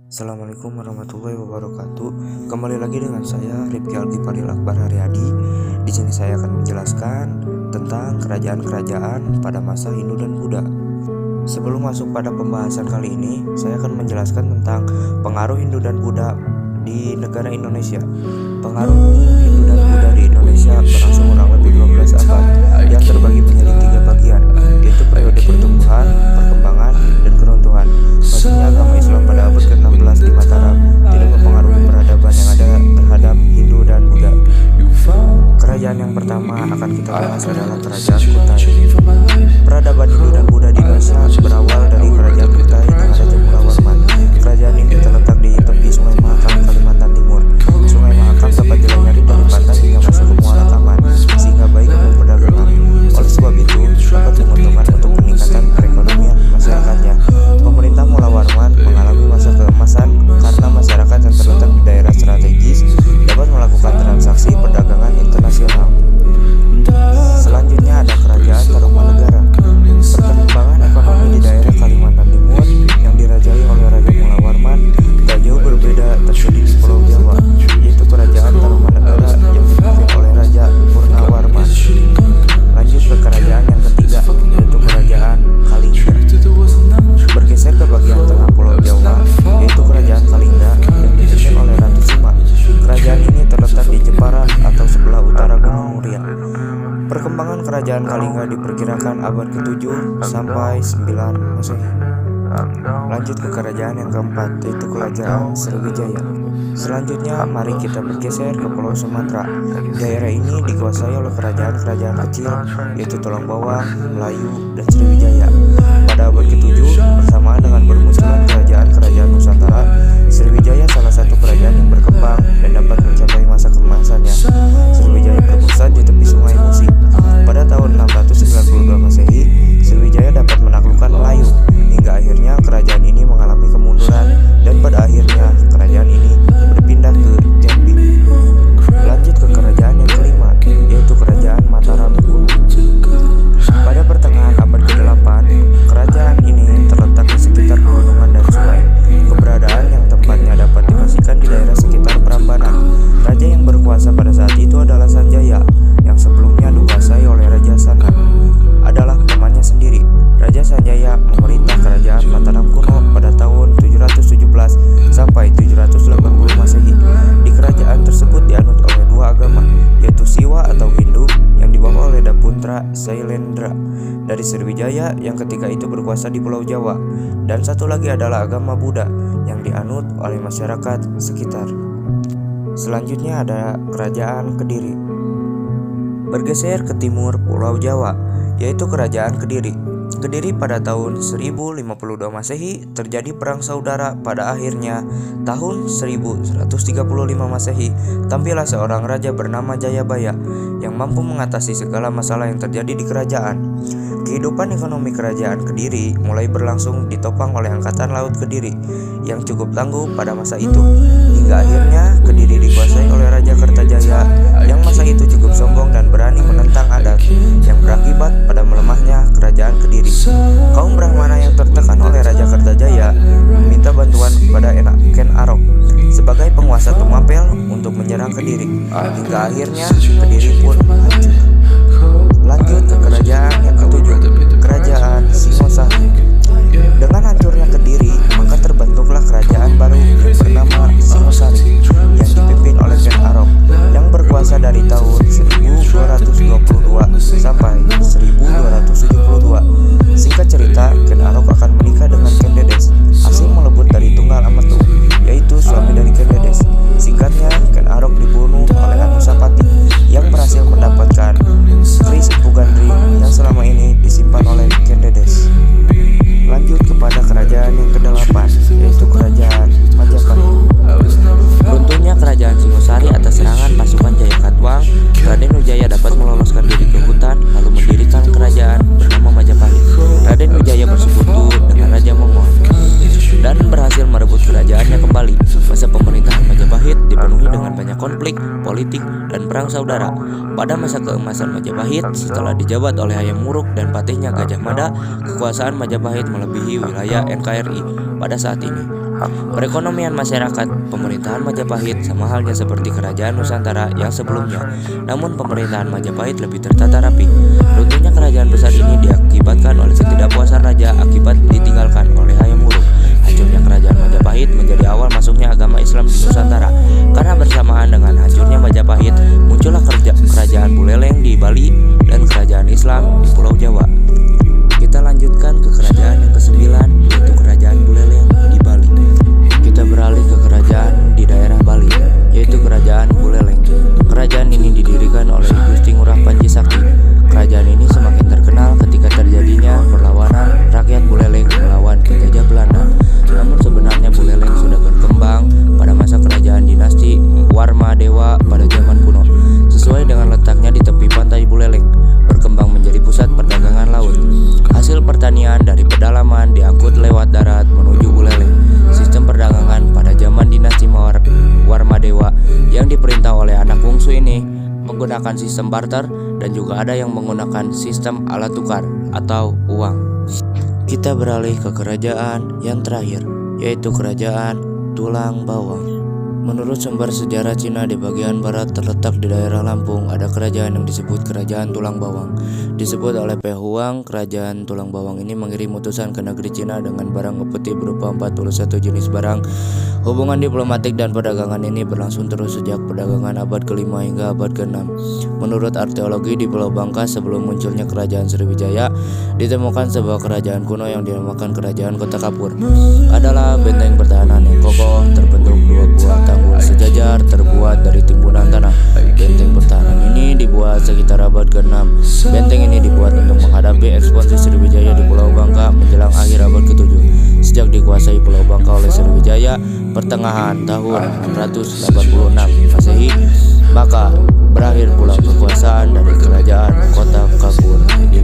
Assalamualaikum warahmatullahi wabarakatuh. Kembali lagi dengan saya Rifki Alkifaril Akbar Haryadi. Di sini saya akan menjelaskan tentang kerajaan-kerajaan pada masa Hindu dan Buddha. Sebelum masuk pada pembahasan kali ini, saya akan menjelaskan tentang pengaruh Hindu dan Buddha di negara Indonesia. Pengaruh Hindu dan Buddha di Indonesia berlangsung kurang lebih 12 abad yang terbagi menjadi 3 bagian, yaitu periode pertumbuhan, perkembangan, dan keruntuhan. Maksudnya agama Islam pada abad ke-16 di Mataram tidak mempengaruhi peradaban yang ada terhadap Hindu dan Buddha. Kerajaan yang pertama akan kita bahas adalah Kerajaan Kutai. Peradaban Hindu dan Buddha di Indonesia berawal dari Kerajaan Kutai dengan Raja Mulawarman. Kerajaan ini terletak di tepi Sungai Mahakam, Kalimantan Timur. Sungai Mahakam dapat dilayari dari pantai hingga masuk ke Muara Taman, sehingga baik untuk perdagangan. Oleh sebab itu, dapat menguntungkan untuk peningkatan perekonomian masyarakatnya. Pemerintah Mulawarman mengalami masa keemasan karena masyarakat yang terletak di daerah strategis dapat melakukan transaksi perdagangan internasional. Selanjutnya ada Kerajaan Tarumanegara. Perkembangan ekonomi di daerah Kalimantan Timur yang dirajai oleh Raja Mulawarman tak jauh berbeda terjadi di Pulau Jawa, yaitu Kerajaan Tarumanegara yang dipimpin oleh Raja Purnawarman. Lanjut ke kerajaan yang ketiga, yaitu Kerajaan Kalingga. Bergeser ke bagian tengah Pulau Jawa, yaitu Kerajaan Kalingga yang dipimpin oleh Ratu Sima. Kerajaan ini terletak di Jepara atau sebelah utara Gunung Muria. Perkembangan Kerajaan Kalingga diperkirakan abad ke-7 sampai 9 Masehi. Lanjut ke kerajaan yang keempat, yaitu Kerajaan Sriwijaya. Selanjutnya mari kita bergeser ke Pulau Sumatera. Daerah ini dikuasai oleh kerajaan-kerajaan kecil, yaitu Tolong Bawang, Melayu, dan Sriwijaya. Pada abad ke-7 bersamaan dengan bermunculan kerajaan-kerajaan Nusantara, Sriwijaya salah satu kerajaan yang berkembang dan dapat mencapai masa keemasannya. Sriwijaya berpusat di tepi Sungai Musi. Pada tahun 692 Masehi, Sriwijaya dapat menaklukkan Melayu, hingga akhirnya kerajaan ini mengalami kemunduran dan pada akhirnya kerajaan ini berpindah ke Jambi. Lanjut ke kerajaan yang kelima, yaitu Kerajaan Mataram Kuno. Pada pertengahan abad ke-8, kerajaan ini terletak di sekitar pegunungan dan sungai. Keberadaan yang tempatnya dapat dipastikan di daerah sekitar Prambanan. Raja yang berkuasa pada saat itu adalah Sanjaya, yang sebelumnya dikuasai oleh Raja Sanga. Adalah pamannya sendiri. Raja Sanjaya memerintah Kerajaan Mataram Kuno pada tahun 717 sampai 780 Masehi. Di kerajaan tersebut dianut oleh dua agama, yaitu Siwa atau Hindu yang dibawa oleh Daputra Sailendra dari Sriwijaya yang ketika itu berkuasa di Pulau Jawa, dan satu lagi adalah agama Buddha yang dianut oleh masyarakat sekitar. Selanjutnya ada Kerajaan Kediri. Bergeser ke timur Pulau Jawa, yaitu Kerajaan Kediri. Kediri pada tahun 1052 Masehi terjadi perang saudara. Pada akhirnya tahun 1135 Masehi tampillah seorang raja bernama Jayabaya yang mampu mengatasi segala masalah yang terjadi di kerajaan. Kehidupan ekonomi Kerajaan Kediri mulai berlangsung ditopang oleh Angkatan Laut Kediri yang cukup tangguh pada masa itu, hingga akhirnya Kediri dikuasai oleh Raja Kertajaya yang masa itu cukup sombong dan berani menentang adat, yang berakibat pada melemahnya Kerajaan Kediri. Kaum Brahmana yang tertekan oleh Raja Kertajaya meminta bantuan kepada Ken Arok sebagai penguasa Tumapel untuk menyerang Kediri, hingga akhirnya Kediri pun hancur. Lanjut ke kerajaan yang ketujuh, Kerajaan Singosari. Dengan hancurnya Kediri, maka terbentuklah kerajaan baru yang bernama Singosari yang dipimpin oleh Ken Arok yang berkuasa dari tahun 1222 sampai 1272. Singkat cerita, Ken Arok akan menikah dengan Ken Dedes, hasil melebut dari Tunggal Ametu, yaitu suami dari Ken Dedes. Singkatnya, Ken Arok dibunuh oleh Anusapati yang berhasil mendapatkan Kris Empu Gandring yang selama konflik, politik, dan perang saudara. Pada masa keemasan Majapahit, setelah dijabat oleh Hayam Wuruk dan patihnya Gajah Mada, kekuasaan Majapahit melebihi wilayah NKRI pada saat ini. Perekonomian masyarakat pemerintahan Majapahit sama halnya seperti kerajaan Nusantara yang sebelumnya, namun pemerintahan Majapahit lebih tertata rapi. Runtuhnya kerajaan besar ini diakibatkan oleh ketidakpuasan raja akibat ditinggalkan oleh Hayam Wuruk. Hancurnya kerajaan Majapahit menjadi awal masuknya agama Islam di Nusantara. Karena bersamaan dengan hancurnya Majapahit, muncullah kerajaan Buleleng di Bali dan kerajaan Islam di Pulau Jawa. Kita lanjutkan ke kerajaan yang ke-9, yaitu kerajaan Buleleng di Bali. Kita beralih ke kerajaan di daerah Bali, yaitu kerajaan Buleleng. Kerajaan ini didirikan oleh Gusti Ngurah Panji Sakti. Kerajaan ini semakin terkenal ketika terjadinya perlawanan rakyat Buleleng melawan penjajah Belanda. Namun sebenarnya Buleleng sudah berkembang pada masa kerajaan dinasti Warmadewa pada zaman kuno. Sesuai dengan letaknya di tepi pantai Buleleng, berkembang menjadi pusat perdagangan laut. Hasil pertanian dari pedalaman diangkut lewat darat menuju Buleleng. Sistem perdagangan pada zaman dinasti Warmadewa yang diperintah oleh anak bungsu ini menggunakan sistem barter dan juga ada yang menggunakan sistem alat tukar atau uang. Kita beralih ke kerajaan yang terakhir, yaitu kerajaan Tulang Bawang. Menurut sumber sejarah Cina di bagian barat terletak di daerah Lampung, ada kerajaan yang disebut Kerajaan Tulang Bawang. Disebut oleh Pe Huang, Kerajaan Tulang Bawang ini mengirim utusan ke negeri Cina dengan barang upeti berupa 41 jenis barang. Hubungan diplomatik dan perdagangan ini berlangsung terus sejak perdagangan abad ke-5 hingga abad ke-6. Menurut arkeologi di Pulau Bangka sebelum munculnya Kerajaan Sriwijaya, ditemukan sebuah kerajaan kuno yang dinamakan Kerajaan Kota Kapur. Adalah benteng pertahanan yang kokoh terbentuk 2 buah tanggul sejajar terbuat dari timbunan tanah. Benteng pertahanan ini dibuat sekitar abad ke-6. Benteng ini dibuat untuk menghadapi ekspansi Sriwijaya di Pulau Bangka menjelang akhir abad ke-7. Sejak dikuasai Pulau Bangka oleh Sriwijaya pertengahan tahun 686 Masehi, maka berakhir pula kekuasaan dari Kerajaan Kota Kapur ini.